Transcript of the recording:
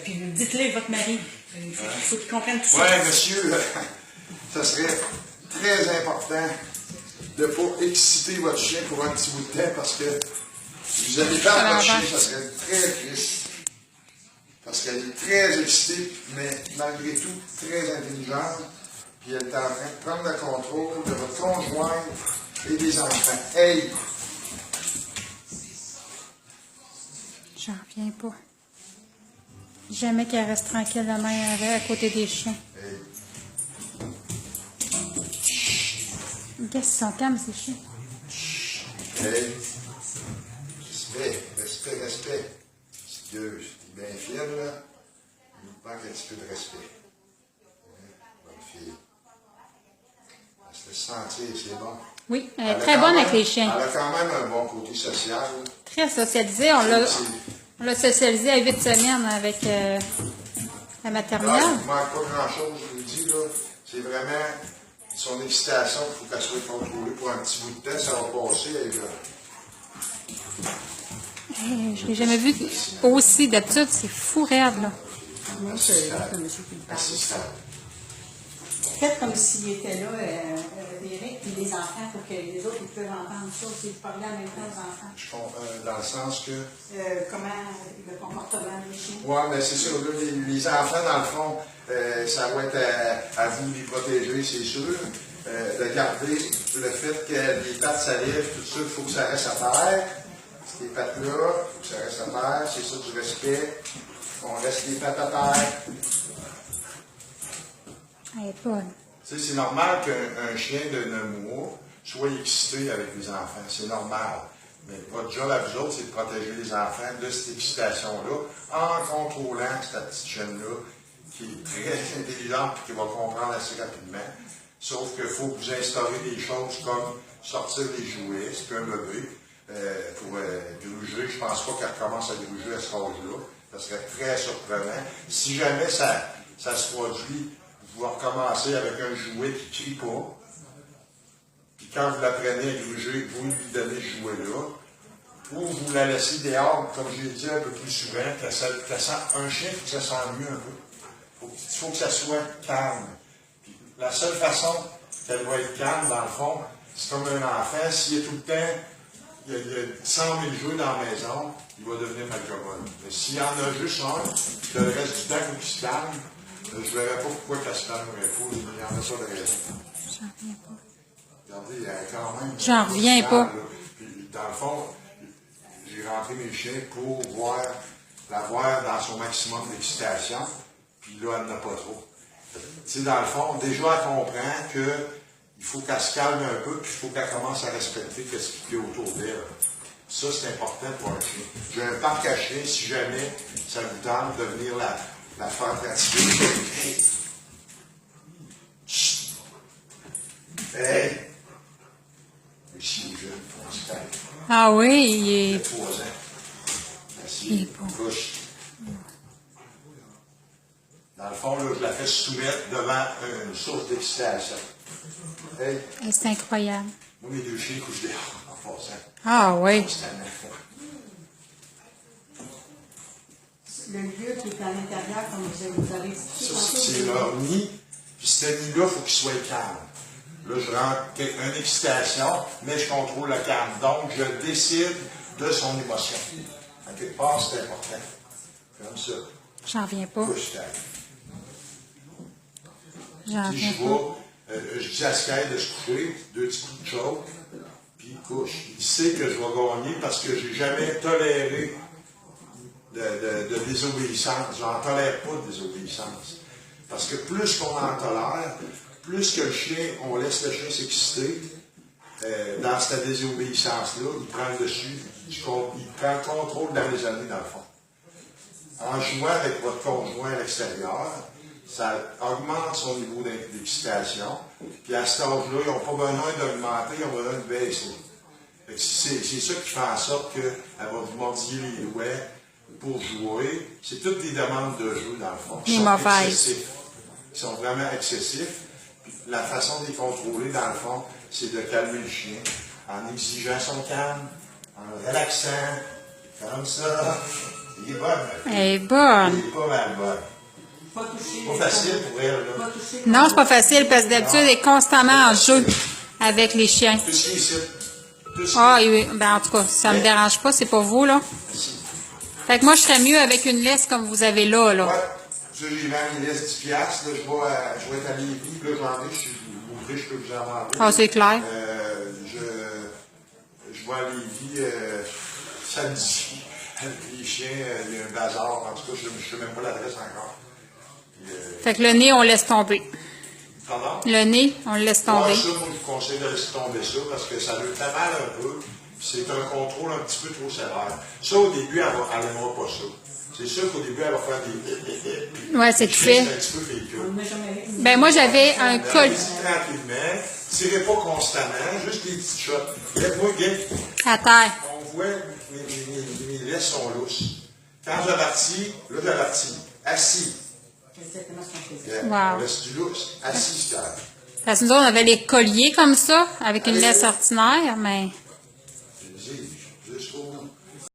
Puis dites-le à votre mari. Il faut qu'il comprenne tout ça. Oui, monsieur, ça serait très important de ne pas exciter votre chien pour un petit bout de temps parce que vous allez perdre votre chien, ça serait très triste. Parce qu'elle est très excitée, mais malgré tout très intelligente. Puis elle est en train de prendre le contrôle de votre conjointe et des enfants. Hey! J'en reviens pas. Jamais qu'elle reste tranquille la main à côté des chiens. Hey! Qu'est-ce qu'ils sont calmes, ces chiens? Hey! Respect, respect, respect. Petite gueuse, t'es bien fière, là? Il nous manque un petit peu de respect. Bonne fille. Elle se laisse sentir, c'est bon. Oui, elle est très bonne avec les chiens. Elle a quand même un bon côté social. Très socialisée. On l'a socialisée à 8 semaines avec la maternelle. Là, il ne manque pas grand-chose, je vous le dis, là. C'est vraiment son excitation qu'il faut qu'elle soit contrôlée pour un petit bout de temps. Ça va passer. Je l'ai jamais vu aussi. D'habitude, c'est fou raide, là. Moi, c'est le monsieur qui me parle. Faites comme s'il était là, Eric, puis les enfants, pour que les autres ils peuvent entendre ça, si vous parlez en même temps aux enfants. Je comprends, dans le sens que... Comment le comportement des chiens. Oui, mais c'est sûr, là, les enfants, dans le fond, ça va être à vous de les protéger, c'est sûr. De garder le fait que les pattes s'allèvent, tout ça, il faut que ça reste à terre. Ces pattes-là, il faut que ça reste à terre, c'est ça du respect. On reste les pattes à terre. Elle est bonne. Tu sais, c'est normal qu'un chien de 9 mois soit excité avec les enfants. C'est normal. Mais votre job à vous autres, c'est de protéger les enfants de cette excitation-là en contrôlant cette petite chienne-là qui est très intelligente et qui va comprendre assez rapidement. Sauf qu'il faut que vous instaurez des choses comme sortir des jouets, c'est qu'un bébé, pour gruger. Je ne pense pas qu'elle commence à gruger à ce âge-là. Ça serait très surprenant. Si jamais ça se produit, vous recommencez avec un jouet qui ne crie pas. Puis quand vous l'apprenez à gruger, vous lui donnez ce jouet-là. Ou vous la laissez dehors, comme je l'ai dit un peu plus souvent, un chien, il faut que ça s'ennuie un peu. Il faut que ça soit calme. Puis la seule façon qu'elle va être calme, dans le fond, c'est comme un enfant. S'il est tout le temps, il y a 100 000 jouets dans la maison, il va devenir malcommode. Mais s'il y en a juste un, le reste du temps, il faut qu'il se calme. Je ne verrais pas pourquoi qu'elle se calmerait pas. Il n'y en a pas de raison. J'en reviens pas. Regardez, elle est quand même... J'en reviens pas. Puis, dans le fond, j'ai rentré mes chiens pour la voir dans son maximum d'excitation. Puis là, elle n'a pas trop. Tu sais, dans le fond, déjà, elle comprend qu'il faut qu'elle se calme un peu, puis il faut qu'elle commence à respecter ce qui est autour d'elle. Ça, c'est important pour un chien. J'ai un parc à chiens, si jamais ça vous tente de venir la faire pratiquer. Hey! Chut! Hey! Ici, jeune, on se calme. Ah oui, il est... 3 ans. Assis, Il est bon. couche. Dans le fond, là, je la fais soumettre devant une source d'excitation. Hey! C'est incroyable. Moi, mes 2 chiens couchent dehors, en passant. Ah oui. Constamment. Le lieu qui est à l'intérieur, comme vous avez expliqué. Ça, c'est leur nid. Puis ce nid-là, il faut qu'il soit calme. Là, je rentre une excitation, mais je contrôle le calme. Donc, je décide de son émotion. À quelque part, c'est important. Comme ça. J'en reviens pas. Couche calme. J'en Si reviens je pas. vais, je dis à Sky de se coucher, 2 petits coups de choke, puis il couche. Il sait que je vais gagner parce que je n'ai jamais toléré de désobéissance. Je n'en tolère pas de désobéissance. Parce que plus qu'on en tolère, plus que le chien, on laisse le chien s'exciter, dans cette désobéissance-là, il prend le dessus, il prend le contrôle de la raisonnée dans le fond. En jouant avec votre conjoint à l'extérieur, ça augmente son niveau d'excitation, puis à cet âge-là, ils n'ont pas besoin d'augmenter, ils ont besoin de baisser. C'est ça qui fait en sorte qu'elle va vous mordiller les doigts pour jouer. C'est toutes des demandes de jeu, dans le fond. Les mauvaises. Excessifs. Ils sont vraiment excessifs. Puis la façon de les contrôler, dans le fond, c'est de calmer le chien en exigeant son calme, en le relaxant, comme ça. Il est bonne. Elle est bonne. Il est pas mal bonne. Pas touché. Pas facile pour elle, Pas là. touché. Non, c'est pas facile parce que d'habitude, elle est constamment en jeu avec les chiens. Tout ce qui est ici. Tout ce qui Ah, oui. Ben, en tout cas, ça me dérange pas, c'est pour vous, là. est ici. Fait que moi, je serais mieux avec une laisse comme vous avez là, là. Ouais. Ça, j'ai vendu une laisse 10 piastres. Là, je vais être à Lévis. Puis là, j'en ai. Je suis ouvrier, je peux vous en vendre. Ah, c'est clair. Je vais à Lévis samedi. Avec les chiens, il y a un bazar. En tout cas, je ne sais même pas l'adresse encore. Puis, Fait que le nez, on laisse tomber. pardon? Le nez, on le laisse tomber. Moi, ça, moi, je vous conseille de laisser tomber ça parce que ça le fait mal un peu. C'est un contrôle un petit peu trop sévère. Ça, au début, elle n'aimera pas ça. C'est sûr qu'au début, elle va faire des... Ouais, c'est tout fait. C'est un petit peu fécule. On ne met jamais. Ben, moi, j'avais un col. Allez-y tranquillement. Tirez pas constamment, juste des petites shots. Moi, À terre. on voit mes laisses sont lousses. Quand j'avertis, là, j'avertis. Assis. Exactement ce qu'on fait. Wow. On laisse du lousse. Assis, c'est correct. Parce que nous autres, on avait les colliers comme ça, avec une laisse ordinaire, mais... Je dis,